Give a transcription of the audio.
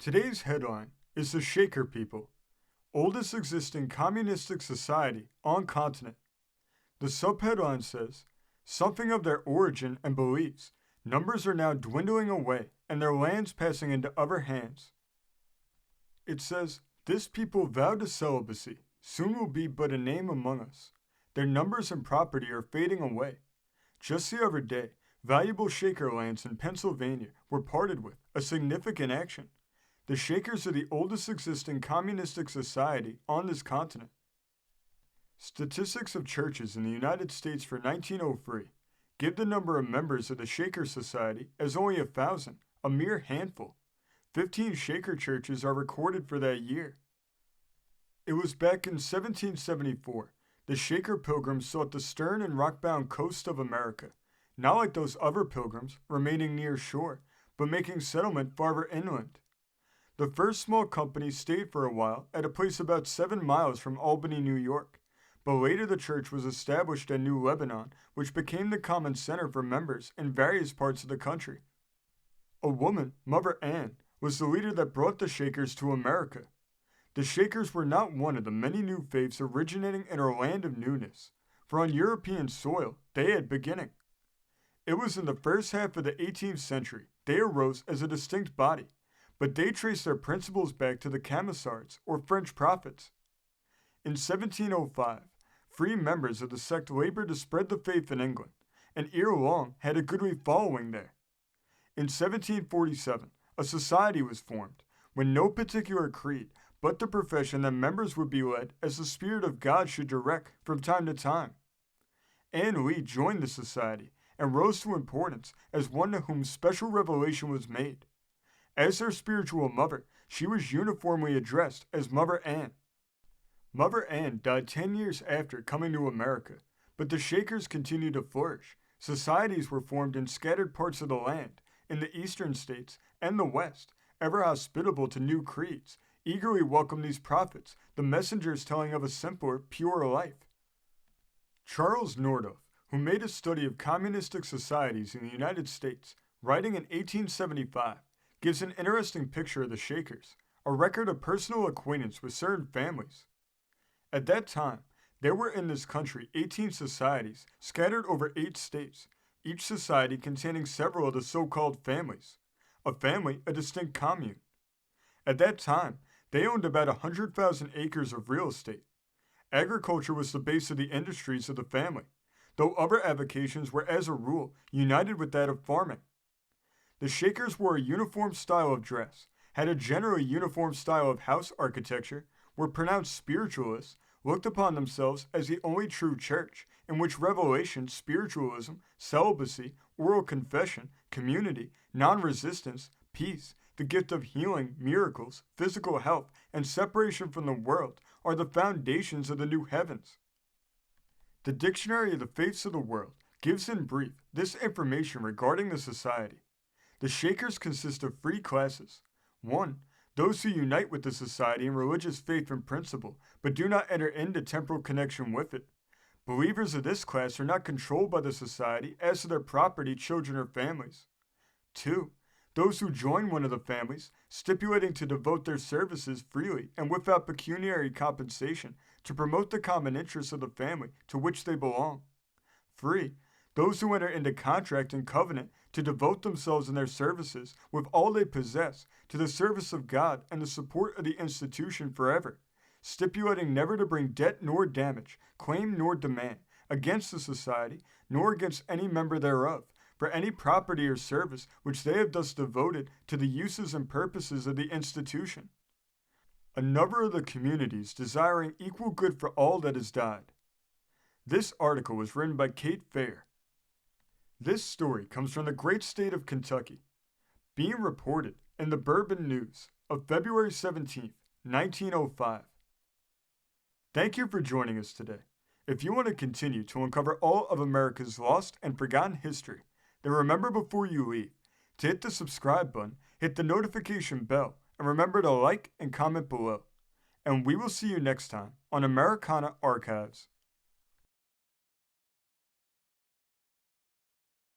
Today's headline is the Shaker People, oldest existing communistic society on continent. The subheadline says, something of their origin and beliefs, numbers are now dwindling away and their lands passing into other hands. It says, this people vowed to celibacy, soon will be but a name among us. Their numbers and property are fading away. Just the other day, valuable Shaker lands in Pennsylvania were parted with, a significant action. The Shakers are the oldest existing communistic society on this continent. Statistics of churches in the United States for 1903 give the number of members of the Shaker Society as only 1,000, a mere handful. 15 Shaker churches are recorded for that year. It was back in 1774 the Shaker pilgrims sought the stern and rock-bound coast of America, not like those other pilgrims remaining near shore, but making settlement farther inland. The first small company stayed for a while at a place about 7 miles from Albany, New York, but later the church was established at New Lebanon, which became the common center for members in various parts of the country. A woman, Mother Ann, was the leader that brought the Shakers to America. The Shakers were not one of the many new faiths originating in our land of newness, for on European soil they had beginning. It was in the first half of the 18th century they arose as a distinct body, but they traced their principles back to the Camisards, or French prophets. In 1705, free members of the sect labored to spread the faith in England, and ere long had a goodly following there. In 1747, a society was formed, with no particular creed, but the profession that members would be led as the Spirit of God should direct from time to time. Anne Lee joined the society and rose to importance as one to whom special revelation was made. As their spiritual mother, she was uniformly addressed as Mother Ann. Mother Ann died 10 years after coming to America, but the Shakers continued to flourish. Societies were formed in scattered parts of the land, in the eastern states and the west, ever hospitable to new creeds, eagerly welcomed these prophets, the messengers telling of a simpler, purer life. Charles Nordhoff, who made a study of communistic societies in the United States, writing in 1875, gives an interesting picture of the Shakers, a record of personal acquaintance with certain families. At that time, there were in this country 18 societies scattered over 8 states, each society containing several of the so-called families. A family, a distinct commune. At that time, they owned about 100,000 acres of real estate. Agriculture was the base of the industries of the family, though other avocations were as a rule united with that of farming. The Shakers wore a uniform style of dress, had a generally uniform style of house architecture, were pronounced spiritualists, looked upon themselves as the only true church, in which revelation, spiritualism, celibacy, oral confession, community, non-resistance, peace, the gift of healing, miracles, physical health, and separation from the world are the foundations of the new heavens. The Dictionary of the Faiths of the World gives in brief this information regarding the society. The Shakers consist of 3 classes. 1. Those who unite with the society in religious faith and principle, but do not enter into temporal connection with it. Believers of this class are not controlled by the society as to their property, children, or families. 2. Those who join one of the families, stipulating to devote their services freely and without pecuniary compensation to promote the common interests of the family to which they belong. 3. Those who enter into contract and covenant to devote themselves in their services with all they possess to the service of God and the support of the institution forever, stipulating never to bring debt nor damage, claim nor demand, against the society, nor against any member thereof, for any property or service which they have thus devoted to the uses and purposes of the institution. A number of the communities desiring equal good for all that has died. This article was written by Kate Fair. This story comes from the great state of Kentucky, being reported in the Bourbon News of February 17, 1905. Thank you for joining us today. If you want to continue to uncover all of America's lost and forgotten history, then remember before you leave to hit the subscribe button, hit the notification bell, and remember to like and comment below. And we will see you next time on Americana Archives.